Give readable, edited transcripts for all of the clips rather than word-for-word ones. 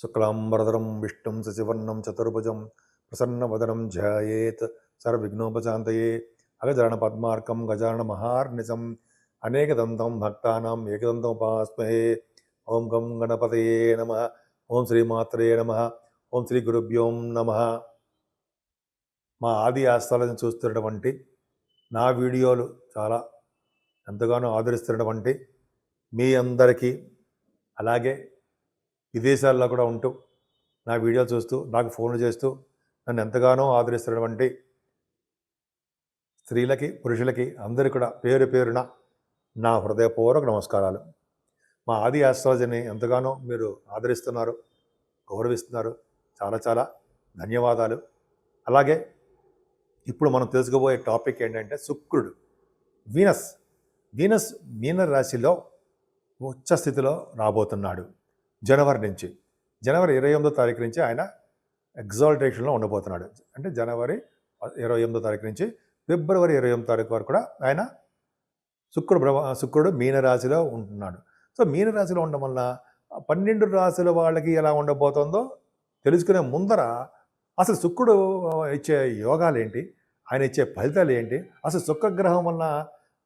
శుక్లాంబరధరం విష్ణుం శశివర్ణం చతుర్భుజం ప్రసన్నవదనం ధ్యాయేత్ సర్వవిఘ్నోపశాంతయే అగజానన పద్మార్కం గజానన మహార్నిశం అనేకదంతం భక్తానాం ఏకదంతం ఉపాస్మహే. ఓం గం గణపతయే నమః. ఓం శ్రీమాత్రే నమః. ఓం శ్రీ గురుభ్యో నమః. మా ఆది ఆస్థాలను చూస్తున్నటువంటి నా వీడియోలు చాలా ఎంతగానో ఆదరిస్తున్నటువంటి మీ అందరికీ, అలాగే విదేశాల్లో కూడా ఉంటూ నా వీడియో చూస్తూ నాకు ఫోన్లు చేస్తూ నన్ను ఎంతగానో ఆదరిస్తున్నటువంటి స్త్రీలకి పురుషులకి అందరికీ కూడా పేరు పేరున నా హృదయపూర్వక నమస్కారాలు. మా ఆది ఆస్ట్రాలజీని ఎంతగానో మీరు ఆదరిస్తున్నారు, గౌరవిస్తున్నారు. చాలా చాలా ధన్యవాదాలు. అలాగే ఇప్పుడు మనం తెలుసుకోబోయే టాపిక్ ఏంటంటే శుక్రుడు, వీనస్ మీన రాశిలో ఉచ్చ స్థితిలో రాబోతున్నాడు. జనవరి 28వ తారీఖు నుంచి ఆయన ఎగ్జాల్టేషన్లో ఉండబోతున్నాడు. అంటే జనవరి 28వ తారీఖు నుంచి ఫిబ్రవరి 28వ తారీఖు వరకు కూడా ఆయన శుక్రుడు మీనరాశిలో ఉంటున్నాడు. సో మీనరాశిలో ఉండడం వల్ల 12 రాశుల వాళ్ళకి ఎలా ఉండబోతుందో తెలుసుకునే ముందర అసలు శుక్రుడు ఇచ్చే యోగాలు ఏంటి, ఆయన ఇచ్చే ఫలితాలు ఏంటి, అసలు శుక్రగ్రహం వల్ల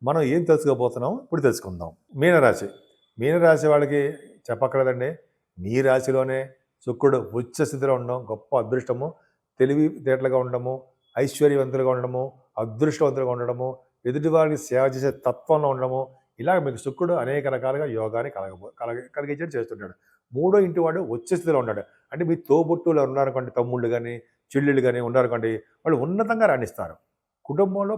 మనం ఏం తెలుసుకోబోతున్నాం ఇప్పుడు తెలుసుకుందాం. మీనరాశి వాళ్ళకి చెప్పక్కర్లేదండి. మీ రాశిలోనే శుక్రుడు ఉచ్చ స్థితిలో ఉండడం గొప్ప అదృష్టము. తెలివితేటలుగా ఉండడము, ఐశ్వర్యవంతులుగా ఉండడము, అదృష్టవంతులుగా ఉండడము, ఎదుటి వారికి సేవ చేసే తత్వంలో ఉండడము, ఇలాగ మీకు శుక్రుడు అనేక రకాలుగా యోగాన్ని కలిగించేది చేస్తుంటాడు. 3వ ఇంటి వాడు ఉచ్చ స్థితిలో ఉన్నాడు. అంటే మీ తోబుట్టులు ఉన్నారనుకోండి, తమ్ముళ్ళు కానీ చెల్లెళ్ళు కానీ ఉన్నారనుకోండి, వాళ్ళు ఉన్నతంగా రాణిస్తారు. కుటుంబంలో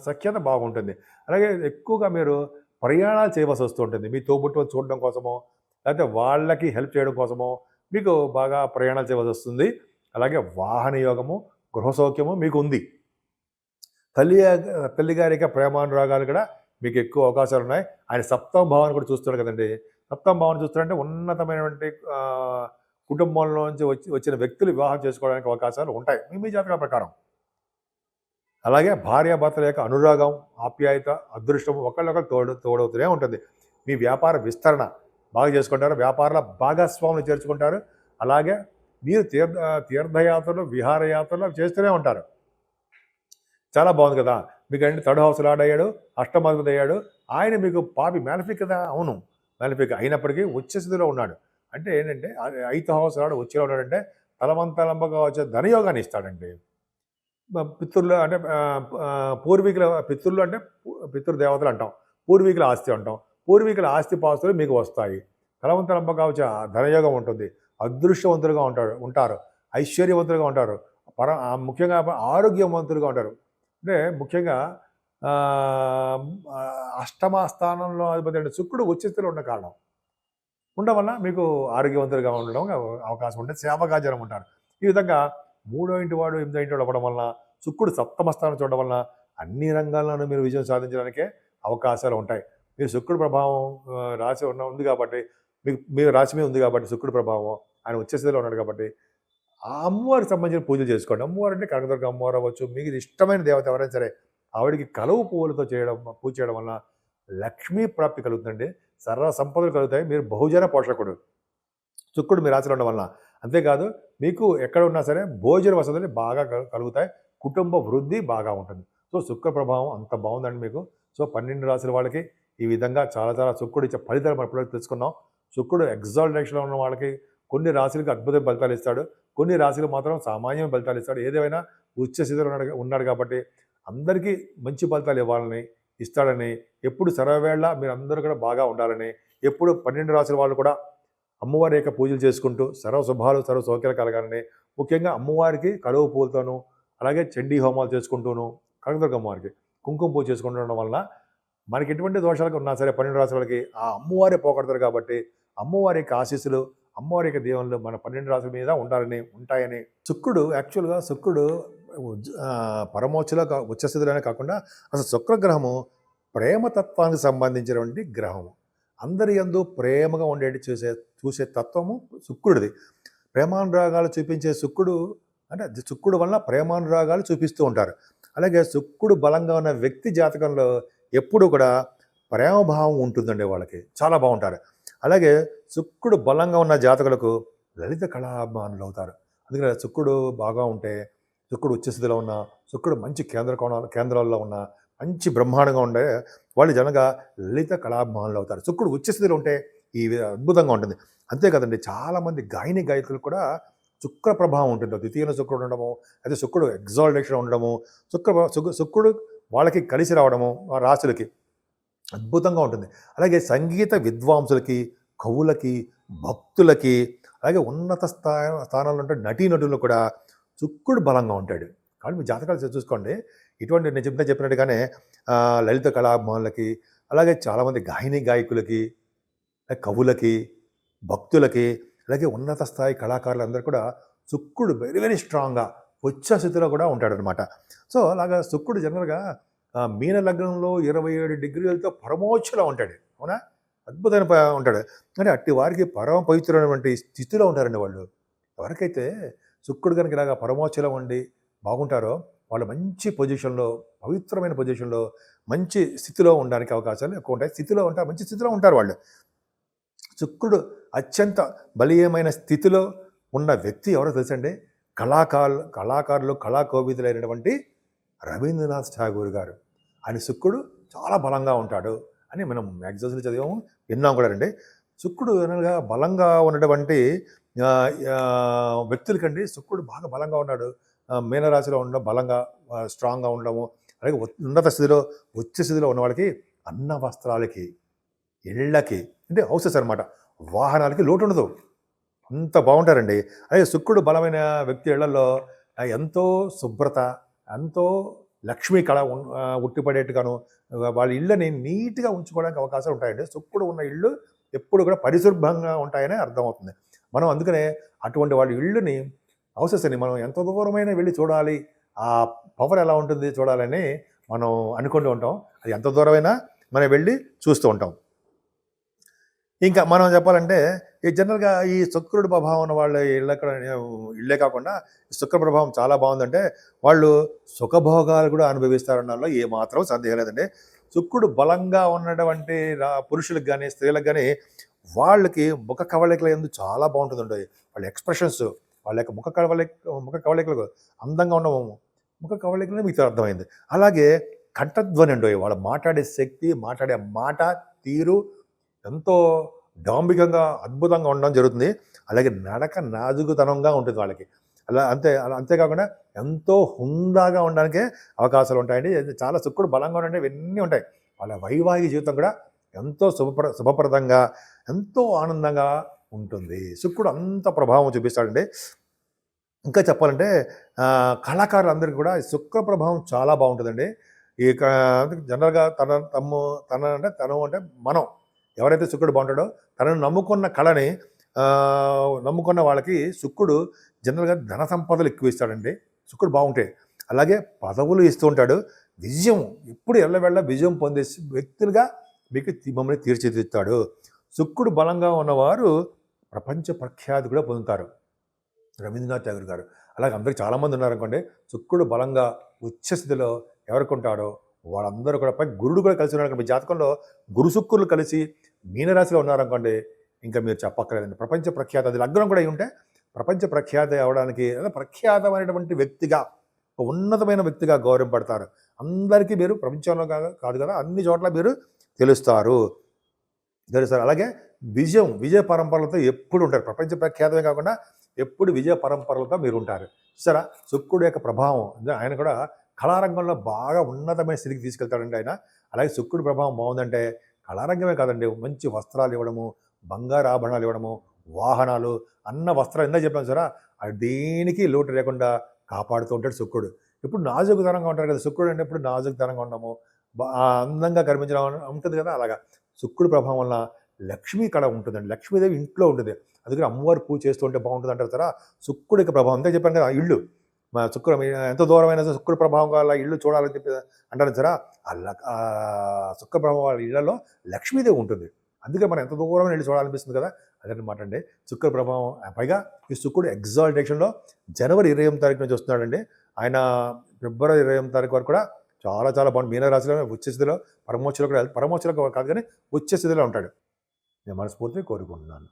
సఖ్యత బాగుంటుంది. అలాగే ఎక్కువగా మీరు ప్రయాణాలు చేయవలసి వస్తూ ఉంటుంది. మీ తోబుట్టులు చూడడం కోసమో లేకపోతే వాళ్ళకి హెల్ప్ చేయడం కోసమో మీకు బాగా ప్రయాణాలు చేయవలసి వస్తుంది. అలాగే వాహన యోగము, గృహ సౌఖ్యము మీకు ఉంది. తల్లిగారిక ప్రేమానురాగాలు కూడా మీకు ఎక్కువ అవకాశాలు ఉన్నాయి. ఆయన సప్తమ భావాన్ని కూడా చూస్తున్నాడు కదండి. సప్తమ భావాన్ని చూస్తున్నారంటే ఉన్నతమైనటువంటి కుటుంబంలో నుంచి వచ్చిన వ్యక్తులు వివాహం చేసుకోవడానికి అవకాశాలు ఉంటాయి మీ జాతకాల ప్రకారం. అలాగే భార్యాభర్తల యొక్క అనురాగం, ఆప్యాయత, అదృష్టం ఒకళ్ళొకరు తోడవుతూనే ఉంటుంది. మీ వ్యాపార విస్తరణ బాగా చేసుకుంటారు, వ్యాపారాల భాగస్వాములు చేర్చుకుంటారు. అలాగే మీరు తీర్థయాత్రలు, విహారయాత్రలు చేస్తూనే ఉంటారు. చాలా బాగుంది కదా. మీకు అంటే థర్డ్ హౌస్ లార్డ్ అయ్యాడు, అష్టమాధిపతి అయ్యాడు. ఆయన మీకు పాపి మ్యాలిఫిక్ కదా. అవును, మ్యాలిఫిక్ అయినప్పటికీ ఉచ్చ స్థితిలో ఉన్నాడు. అంటే ఏంటంటే 5వ హౌస్ లార్డ్ వచ్చేలా ఉన్నాడంటే తలవంతలంబగా వచ్చే ధనయోగాన్ని ఇస్తాడండి. పితృలు అంటే పూర్వీకుల పితృలు అంటే పితృదేవతలు అంటాం, పూర్వీకుల ఆస్తి అంటాం. పూర్వీకుల ఆస్తి పాస్తులు మీకు వస్తాయి. తలవంతలంబగా వచ్చే ధనయోగం ఉంటుంది. అదృష్టవంతులుగా ఉంటారు, ఐశ్వర్యవంతులుగా ఉంటారు, ముఖ్యంగా ఆరోగ్యవంతులుగా ఉంటారు. అంటే ముఖ్యంగా అష్టమ స్థానంలో అధిపతి శుక్రుడు ఉచ్చ స్థితిలో ఉన్న కారణం ఉండడం వల్ల మీకు ఆరోగ్యవంతులుగా ఉండడం అవకాశం ఉంటుంది. సేవకాజనం ఉంటారు. ఈ విధంగా 3వ ఇంటి వాడు 8వ ఇంటి వాడు అవ్వడం వలన, శుక్రుడు సప్తమ స్థానం చూడడం వలన అన్ని రంగాల్లోనూ మీరు విజయం సాధించడానికే అవకాశాలు ఉంటాయి. మీరు శుక్రుడు ప్రభావం రాశి ఉంది కాబట్టి, మీ రాశి మీద ఉంది కాబట్టి శుక్రుడు ప్రభావం ఆయన ఉచ్చ స్థితిలో ఉన్నాడు కాబట్టి ఆ అమ్మవారికి సంబంధించిన పూజలు చేసుకోండి. అమ్మవారు అంటే కనకదుర్గ అమ్మవారు అవ్వచ్చు, మీకు ఇష్టమైన దేవత ఎవరైనా సరే ఆవిడికి కలువు పువ్వులతో పూజ చేయడం వలన లక్ష్మీ ప్రాప్తి కలుగుతుందండి. సర్వ సంపదలు కలుగుతాయి. మీరు బహుజన పోషకుడు శుక్రుడు మీ రాశిలో ఉండడం వలన. అంతేకాదు మీకు ఎక్కడ ఉన్నా సరే భోజన వసతులు బాగా కలుగుతాయి, కుటుంబ వృద్ధి బాగా ఉంటుంది. సో శుక్ర ప్రభావం అంత బాగుందండి మీకు. సో 12 రాశుల వాళ్ళకి ఈ విధంగా చాలా చాలా శుక్రుడు ఇచ్చే ఫలితాలు మనం ఎప్పుడైతే తెలుసుకున్నాం. శుక్రుడు ఎగ్జాల్టేషన్లో ఉన్న వాళ్ళకి కొన్ని రాశులకు అద్భుతమైన ఫలితాలు ఇస్తాడు, కొన్ని రాశులు మాత్రం సామాన్యమైన ఫలితాలు ఇస్తాడు. ఏదేమైనా ఉచ్చ స్థితిలో ఉన్నాడు కాబట్టి అందరికీ మంచి ఫలితాలు ఇవ్వాలని ఇస్తాడని, ఎప్పుడు సర్వవేళ మీరు అందరూ కూడా బాగా ఉండాలని, ఎప్పుడు 12 రాశుల వాళ్ళు కూడా అమ్మవారి యొక్క పూజలు చేసుకుంటూ సర్వ శుభాలు సర్వ సౌఖ్యాలు కలగాలని, ముఖ్యంగా అమ్మవారికి కలువ పూలతోనూ అలాగే చండీ హోమాలు చేసుకుంటూను, కనకదుర్గ అమ్మవారికి కుంకుమ పూజ చేసుకుంటుండడం వలన మనకి ఎటువంటి దోషాలకు ఉన్నా సరే 12 రాశుల వాళ్ళకి ఆ అమ్మవారే పోగొడతారు. కాబట్టి అమ్మవారి యొక్క ఆశీస్సులు, అమ్మవారి యొక్క దీవెనలు మన 12 రాశుల మీద ఉంటాయని. యాక్చువల్గా శుక్రుడు పరమోచ్చలో ఉచ్చస్థితిలోనే కాకుండా అసలు శుక్రగ్రహము ప్రేమతత్వానికి సంబంధించినటువంటి గ్రహము. అందరి యందు ప్రేమగా ఉండేటి చూసే తత్వము శుక్రుడిది. ప్రేమానురాగాలు చూపించే శుక్రుడు అంటే శుక్రుడు వలన ప్రేమానురాగాలు చూపిస్తూ ఉంటారు. అలాగే శుక్రుడు బలంగా ఉన్న వ్యక్తి జాతకంలో ఎప్పుడు కూడా ప్రేమభావం ఉంటుందండి, వాళ్ళకి చాలా బాగుంటారు. అలాగే శుక్రుడు బలంగా ఉన్న జాతకులకు లలిత కళాభిమానులు అవుతారు. అందుకని శుక్రుడు బాగా ఉంటే, శుక్రుడు ఉచ్చ స్థితిలో ఉన్న, శుక్రుడు మంచి కేంద్రాల్లో ఉన్న, మంచి బ్రహ్మాండంగా ఉండే వాళ్ళు జనగా లలిత కళాభిమానులు అవుతారు. శుక్రుడు ఉచ్చ స్థితిలో ఉంటే అద్భుతంగా ఉంటుంది. అంతే కదండి, చాలామంది గాయకులు కూడా శుక్ర ప్రభావం ఉంటుంది. ద్వితీయ శుక్రుడు ఉండడము, అయితే శుక్రుడు ఎగ్జాల్టేషన్ ఉండడము, శుక్రుడు వాళ్ళకి కలిసి రావడము ఆ రాశులకి అద్భుతంగా ఉంటుంది. అలాగే సంగీత విద్వాంసులకి, కవులకి, భక్తులకి, అలాగే ఉన్నత స్థానాల్లో ఉంటే నటీనటులు కూడా శుక్రుడు బలంగా ఉంటాడు. కానీ మీ జాతకాలు చూసుకోండి, ఇటువంటి నేను చెప్పినట్టుగానే లలిత కళాభిమానులకి, అలాగే చాలామంది గాయకులకి, కవులకి, భక్తులకి, అలాగే ఉన్నత స్థాయి కళాకారులందరూ కూడా శుక్రుడు వెరీ వెరీ స్ట్రాంగ్గా ఉచ్చ స్థితిలో కూడా ఉంటాడనమాట. సో అలాగా శుక్రుడు జనరల్గా మీన లగ్నంలో 27 డిగ్రీలతో పరమోచ్చలో ఉంటాడు. అవునా? అద్భుతమైన ఉంటాడు. కానీ అట్టి వారికి పరమ పవిత్రమైనటువంటి స్థితిలో ఉంటారండి వాళ్ళు. ఎవరికైతే శుక్రుడు కనుక ఇలాగా పరమోచ్చలో ఉండి బాగుంటారో వాళ్ళు మంచి పొజిషన్లో, పవిత్రమైన పొజిషన్లో, మంచి స్థితిలో ఉండడానికి అవకాశాలు ఎక్కువ ఉంటాయి. స్థితిలో ఉంటారు, మంచి స్థితిలో ఉంటారు వాళ్ళు. శుక్రుడు అత్యంత బలీయమైన స్థితిలో ఉన్న వ్యక్తి ఎవరో తెలుసండి? కళాకారులు కళాకోవిదులైనటువంటి రవీంద్రనాథ్ ఠాగూర్ గారు. ఆయన శుక్రుడు చాలా బలంగా ఉంటాడు అని మనం మ్యాగజైన్స్లో చదివాము, విన్నాం కూడా అండి. శుక్రుడు అనగా బలంగా ఉన్నటువంటి వ్యక్తులకండి శుక్రుడు బాగా బలంగా ఉన్నాడు. మీనరాశిలో ఉండడం, బలంగా స్ట్రాంగ్గా ఉండడము, అలాగే ఉన్నత స్థితిలో ఉచ్చ స్థితిలో ఉన్న వాళ్ళకి అన్న వస్త్రాలకి, ఇళ్ళకి, అంటే హౌసెస్ అనమాట, వాహనాలకి లోటు ఉండదు. అంత బాగుంటారండి. అలాగే శుక్రుడు బలమైన వ్యక్తి ఇళ్లలో ఎంతో శుభ్రత, ఎంతో లక్ష్మీ కళ ఉట్టిపడేట్టుగాను వాళ్ళ ఇళ్ళని నీట్గా ఉంచుకోవడానికి అవకాశాలు ఉంటాయండి. శుక్రుడు ఉన్న ఇళ్ళు ఎప్పుడు కూడా పరిశుభ్రంగా ఉంటాయని అర్థమవుతుంది. మనం అందుకనే అటువంటి వాళ్ళ ఇళ్ళని, హౌసెస్ అని మనం ఎంత దూరమైనా వెళ్ళి చూడాలి, ఆ పవర్ ఎలా ఉంటుంది చూడాలని మనం అనుకుంటూ ఉంటాం. అది ఎంత దూరమైనా మనం వెళ్ళి చూస్తూ ఉంటాం. ఇంకా మనం చెప్పాలంటే ఈ జనరల్గా ఈ శుక్రుడు ప్రభావం ఉన్న వాళ్ళ ఇళ్ళే కాకుండా శుక్ర ప్రభావం చాలా బాగుందంటే వాళ్ళు సుఖభోగాలు కూడా అనుభవిస్తారన్నలో ఏమాత్రం సందేహం లేదండి. శుక్రుడు బలంగా ఉన్నటువంటి పురుషులకు కానీ స్త్రీలకు కానీ వాళ్ళకి ముఖ కవళికలు ఎందుకు చాలా బాగుంటుందండి. వాళ్ళ ఎక్స్ప్రెషన్స్, వాళ్ళ యొక్క ముఖ కవళికలు అందంగా ఉండవు. ముఖ కవళికలు మీకు అర్థమైంది. అలాగే కంఠధ్వని అండి, వాళ్ళు మాట్లాడే శక్తి, మాట్లాడే మాట తీరు ఎంతో డాంబికంగా అద్భుతంగా ఉండడం జరుగుతుంది. అలాగే నడక నాజుకుతనంగా ఉంటుంది వాళ్ళకి. అంతేకాకుండా ఎంతో హుందాగా ఉండడానికే అవకాశాలు ఉంటాయండి. చాలా శుక్రుడు బలంగా ఉండే ఇవన్నీ ఉంటాయి. వాళ్ళ వైవాహిక జీవితం కూడా ఎంతో శుభప్రదంగా, ఎంతో ఆనందంగా ఉంటుంది. శుక్రుడు అంత ప్రభావం చూపిస్తాడండి. ఇంకా చెప్పాలంటే కళాకారులందరికీ కూడా శుక్ర ప్రభావం చాలా బాగుంటుందండి. ఈ జనరల్గా తను అంటే మనం ఎవరైతే శుక్రుడు బాగుంటాడో తనను నమ్ముకున్న కళని నమ్ముకున్న వాళ్ళకి శుక్రుడు జనరల్గా ధన సంపదలు ఎక్కువ ఇస్తాడండి శుక్రుడు బాగుంటే. అలాగే పదవులు ఇస్తూ ఉంటాడు. విజయం ఎప్పుడు ఎల్లవెళ్ళ విజయం పొందే వ్యక్తులుగా మీకు మమ్మల్ని తీర్చిదిద్దుతాడు. శుక్రుడు బలంగా ఉన్నవారు ప్రపంచ ప్రఖ్యాతి కూడా పొందుతారు. రవీంద్రనాథ్ ఠాగూర్ గారు అలాగే అందరికి చాలామంది ఉన్నారనుకోండి. శుక్రుడు బలంగా ఉచ్చస్థితిలో ఎవరికి ఉంటాడో వాళ్ళందరూ కూడా గురుడు కూడా కలిసి ఉన్నారు. మీ జాతకంలో గురు శుక్రులు కలిసి మీనరాశిలో ఉన్నారనుకోండి, ఇంకా మీరు చెప్పక్కర్లేదండి. ప్రపంచ ప్రఖ్యాత, అది లగ్నం కూడా అయి ఉంటే ప్రపంచ ప్రఖ్యాత అవడానికి ప్రఖ్యాతమైనటువంటి వ్యక్తిగా, ఒక ఉన్నతమైన వ్యక్తిగా గౌరవపడతారు. అందరికీ మీరు ప్రపంచంలో కాదు కదా, అన్ని చోట్ల మీరు తెలుస్తారు. అలాగే విజయ పరంపరలతో ఎప్పుడు ఉంటారు. ప్రపంచ ప్రఖ్యాతమే కాకుండా ఎప్పుడు విజయ పరంపరలతో మీరు ఉంటారు. చూసారా, శుక్రుడు యొక్క ప్రభావం ఆయన కూడా కళారంగంలో బాగా ఉన్నతమైన స్థితికి తీసుకెళ్తాడండి ఆయన. అలాగే శుక్రుడి ప్రభావం బాగుందంటే కళారంగమే కాదండి, మంచి వస్త్రాలు ఇవ్వడము, బంగారు ఆభరణాలు ఇవ్వడము, వాహనాలు, అన్న వస్త్రాలు ఇందా చెప్పాను సారా, అది దేనికి లోటు లేకుండా కాపాడుతూ ఉంటాడు శుక్రుడు. ఇప్పుడు నాజుకుతనంగా ఉంటారు కదా శుక్రుడు అంటే, ఎప్పుడు నాజుకుతనంగా ఉండము, అందంగా కనిపించడం ఉంటుంది కదా. అలాగా శుక్రుడి ప్రభావం వల్ల లక్ష్మీ కళ ఉంటుందండి. లక్ష్మీదేవి ఇంట్లో ఉంటుంది. అందుకని అమ్మవారు పూజ చేస్తూ ఉంటే బాగుంటుంది అంటారు సారా. శుక్రుడి యొక్క ప్రభావం అంతే చెప్పాను కదా. ఇల్లు ఎంత దూరమైన శుక్రుడి ప్రభావం వల్ల ఇల్లు చూడాలని చెప్పి అంటారు సరే. శుక్ర ప్రభావం వాళ్ళ ఇళ్లలో లక్ష్మీదేవి ఉంటుంది. అందుకే మనం ఎంత దూరమైన ఇల్లు చూడాలనిపిస్తుంది కదా, అదనమాట అండి శుక్ర ప్రభావం. పైగా ఈ శుక్రుడు ఎగ్జాల్టేషన్లో జనవరి 28వ తారీఖు నుంచి వస్తున్నాడండి. ఆయన ఫిబ్రవరి 28వ తారీఖు వరకు కూడా చాలా చాలా బాగుంది. మీనరాశిలో ఉచ్చస్థితిలో పరమోచ్చలో కూడా, పరమోచ్చలో కాదు కానీ ఉచ్చస్థితిలో ఉంటాడు. నేను మనస్ఫూర్తిగా కోరుకుంటున్నాను.